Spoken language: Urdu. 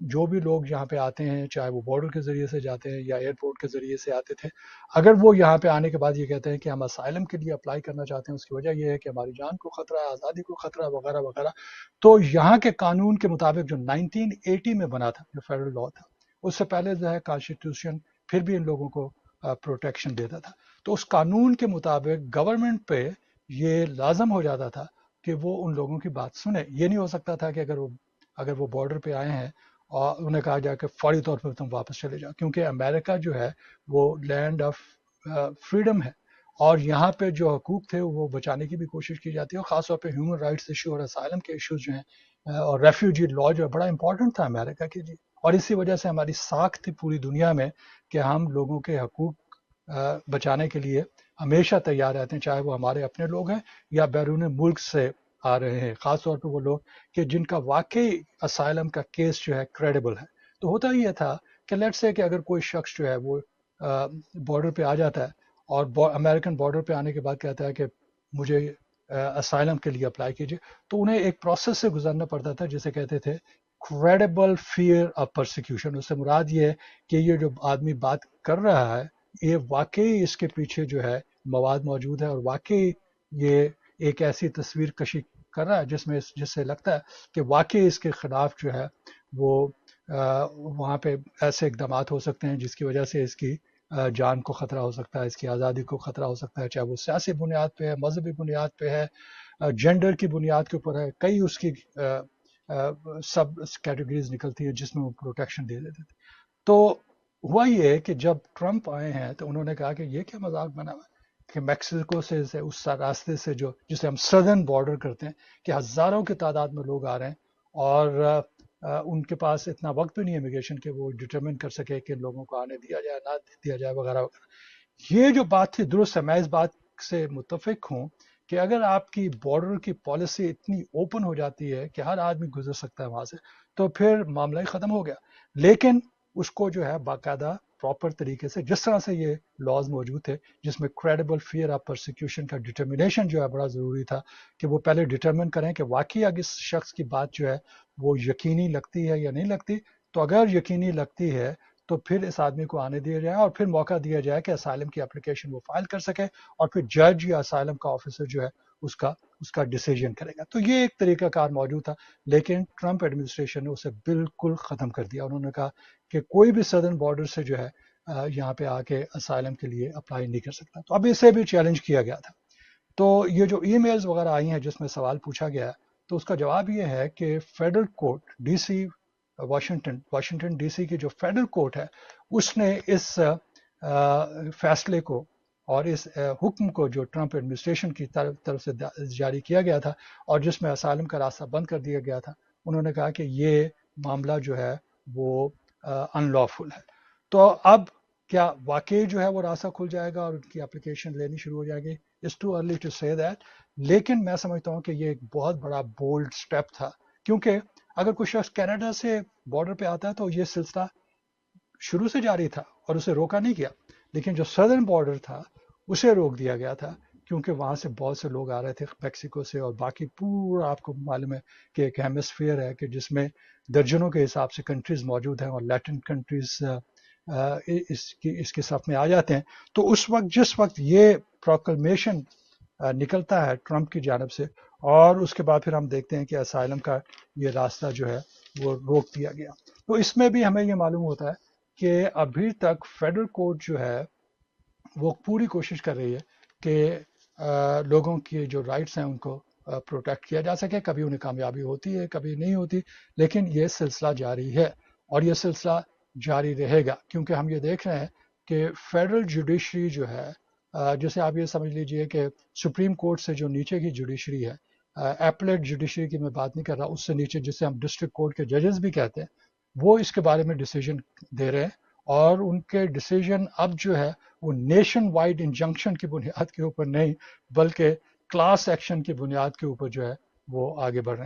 جو بھی لوگ یہاں پہ آتے ہیں چاہے وہ بارڈر کے ذریعے سے جاتے ہیں یا ایئرپورٹ کے ذریعے سے آتے تھے، اگر وہ یہاں پہ آنے کے بعد یہ کہتے ہیں کہ ہم اسائلم کے لیے اپلائی کرنا چاہتے ہیں، اس کی وجہ یہ ہے کہ ہماری جان کو خطرہ ہے، آزادی کو خطرہ ہے، وغیرہ وغیرہ، تو یہاں کے قانون کے مطابق جو 1980 میں بنا تھا، جو فیڈرل لا تھا، اس سے پہلے جو ہے کانسٹیٹیوشن پھر بھی ان لوگوں کو پروٹیکشن دیتا تھا، تو اس قانون کے مطابق گورنمنٹ پہ یہ لازم ہو جاتا تھا کہ وہ ان لوگوں کی بات سنے. یہ نہیں ہو سکتا تھا کہ اگر وہ بارڈر پہ آئے ہیں اور انہیں کہا جائے کہ فوری طور پہ تم واپس چلے جاؤ، کیونکہ امریکہ جو ہے وہ لینڈ آف فریڈم ہے، اور یہاں پہ جو حقوق تھے وہ بچانے کی بھی کوشش کی جاتی ہے، اور خاص طور پہ ہیومن رائٹس ایشو اور اسائلم کے ایشوز جو ہیں اور ریفیوجی لا جو ہے بڑا امپورٹنٹ تھا امریکہ کے لیے، اور اسی وجہ سے ہماری ساکھ تھی پوری دنیا میں کہ ہم لوگوں کے حقوق بچانے کے لیے ہمیشہ تیار رہتے ہیں، چاہے وہ ہمارے اپنے لوگ ہیں یا بیرون ملک سے آ رہے ہیں، خاص طور پہ وہ لوگ کہ جن کا واقعی اسائلم کا کیس جو ہے کریڈیبل ہے. تو ہوتا یہ تھا کہ لیٹ سے کہ اگر کوئی شخص جو ہے وہ بارڈر پہ آ جاتا ہے اور امریکن بارڈر پہ آنے کے بعد کہتا ہے کہ مجھے اسائلم کے لیے اپلائی کیجیے، تو انہیں ایک پروسیس سے گزرنا پڑتا تھا جسے کہتے تھے کریڈیبل فیئر آف پرسیکیوشن. اس سے مراد یہ ہے کہ یہ جو آدمی بات کر رہا ہے یہ واقعی اس کے پیچھے جو ہے مواد موجود ہے، اور واقعی یہ ایک ایسی تصویر کشی کر رہا ہے جس سے لگتا ہے کہ واقعی اس کے خلاف جو ہے وہ وہاں پہ ایسے اقدامات ہو سکتے ہیں جس کی وجہ سے اس کی جان کو خطرہ ہو سکتا ہے، اس کی آزادی کو خطرہ ہو سکتا ہے، چاہے وہ سیاسی بنیاد پہ ہے، مذہبی بنیاد پہ ہے، جینڈر کی بنیاد کے اوپر ہے، کئی اس کی سب کیٹیگریز نکلتی ہے جس میں وہ پروٹیکشن دے دیتے تھے. تو ہوا یہ کہ جب ٹرمپ آئے ہیں تو انہوں نے کہا کہ یہ کیا مذاق بنا ہوا ہے کہ میکسیکو سے اس راستے سے جو جسے ہم سدرن بارڈر کرتے ہیں کہ ہزاروں کی تعداد میں لوگ آ رہے ہیں، اور ان کے پاس اتنا وقت بھی نہیں ہے امیگریشن کہ وہ ڈٹرمن کر سکے کہ لوگوں کو آنے دیا جائے نہ دیا جائے وغیرہ وغیرہ. یہ جو بات تھی درست ہے، میں اس بات سے متفق ہوں کہ اگر آپ کی بارڈر کی پالیسی اتنی اوپن ہو جاتی ہے کہ ہر آدمی گزر سکتا ہے وہاں سے، تو پھر معاملہ ہی ختم ہو گیا. لیکن اس کو جو ہے باقاعدہ پراپر طریقے سے جس طرح سے یہ لاز موجود تھے جس میں کریڈیبل فیئر آف پرسیکیوشن کا ڈٹرمنیشن جو ہے بڑا ضروری تھا کہ وہ پہلے ڈٹرمن کریں کہ واقعی اگر اس شخص کی بات جو ہے وہ یقینی لگتی ہے یا نہیں لگتی، تو اگر یقینی لگتی ہے تو پھر اس آدمی کو آنے دیا جائے اور پھر موقع دیا جائے کہ اسائلم کی اپلیکیشن وہ فائل کر سکے، اور پھر جج یا اسائلم کا آفیسر جو ہے اس کا ڈیسیجن کرے گا. تو یہ ایک طریقہ کار موجود تھا، لیکن ٹرمپ ایڈمنسٹریشن نے اسے بالکل ختم کر دیا. انہوں نے کہا کہ کوئی بھی سدرن بارڈر سے جو ہے یہاں پہ آ کے اسائلم کے لیے اپلائی نہیں کر سکتا. تو اب اسے بھی چیلنج کیا گیا تھا. تو یہ جو ای میلز وغیرہ آئی ہیں جس میں سوال پوچھا گیا ہے، تو اس کا جواب یہ ہے کہ federal court D C Washington D C کی جو فیڈرل کورٹ ہے اس نے اس فیصلے کو اور اس حکم کو جو ٹرمپ ایڈمنسٹریشن کی طرف سے جاری کیا گیا تھا اور جس میں اسائلم کا راستہ بند کر دیا گیا تھا، انہوں نے کہا کہ یہ معاملہ جو ہے وہ ان لافل ہے. تو اب کیا واقعی جو ہے وہ راستہ کھل جائے گا اور ان کی اپلیکیشن لینی شروع ہو جائے گی؟ اٹس ٹو ارلی ٹو سے دیٹ. لیکن میں سمجھتا ہوں کہ یہ ایک بہت بڑا بولڈ سٹیپ تھا، کیونکہ اگر کوئی شخص کینیڈا سے بارڈر پہ آتا ہے تو یہ سلسلہ شروع سے جاری تھا اور اسے روکا نہیں گیا، لیکن جو سدرن بارڈر تھا اسے روک دیا گیا تھا کیونکہ وہاں سے بہت سے لوگ آ رہے تھے میکسیکو سے، اور باقی پورا آپ کو معلوم ہے کہ ایک ہیمسفیئر ہے کہ جس میں درجنوں کے حساب سے کنٹریز موجود ہیں، اور لیٹن کنٹریز اس کے صف میں آ جاتے ہیں. تو اس وقت جس وقت یہ پروکلمیشن نکلتا ہے ٹرمپ کی جانب سے، اور اس کے بعد پھر ہم دیکھتے ہیں کہ اسائلم کا یہ راستہ جو ہے وہ روک دیا گیا. تو اس میں بھی ہمیں یہ معلوم ہوتا ہے کہ ابھی تک فیڈرل کورٹ جو ہے وہ پوری کوشش کر رہی ہے کہ لوگوں کی جو رائٹس ہیں ان کو پروٹیکٹ کیا جا سکے. کبھی انہیں کامیابی ہوتی ہے کبھی نہیں ہوتی، لیکن یہ سلسلہ جاری ہے اور یہ سلسلہ جاری رہے گا، کیونکہ ہم یہ دیکھ رہے ہیں کہ فیڈرل جوڈیشری جو ہے جیسے آپ یہ سمجھ لیجئے کہ سپریم کورٹ سے جو نیچے کی جوڈیشری ہے، ایپلیٹ جوڈیشری کی میں بات نہیں کر رہا، اس سے نیچے جسے ہم ڈسٹرکٹ کورٹ کے ججز بھی کہتے ہیں، وہ اس کے بارے میں ڈیسیجن دے رہے ہیں. اور ان کے ڈیسیجن اب جو ہے وہ نیشن وائڈ انجنکشن کی بنیاد کے اوپر نہیں بلکہ کلاس ایکشن کی بنیاد کے اوپر جو ہے وہ آگے بڑھ رہے ہیں.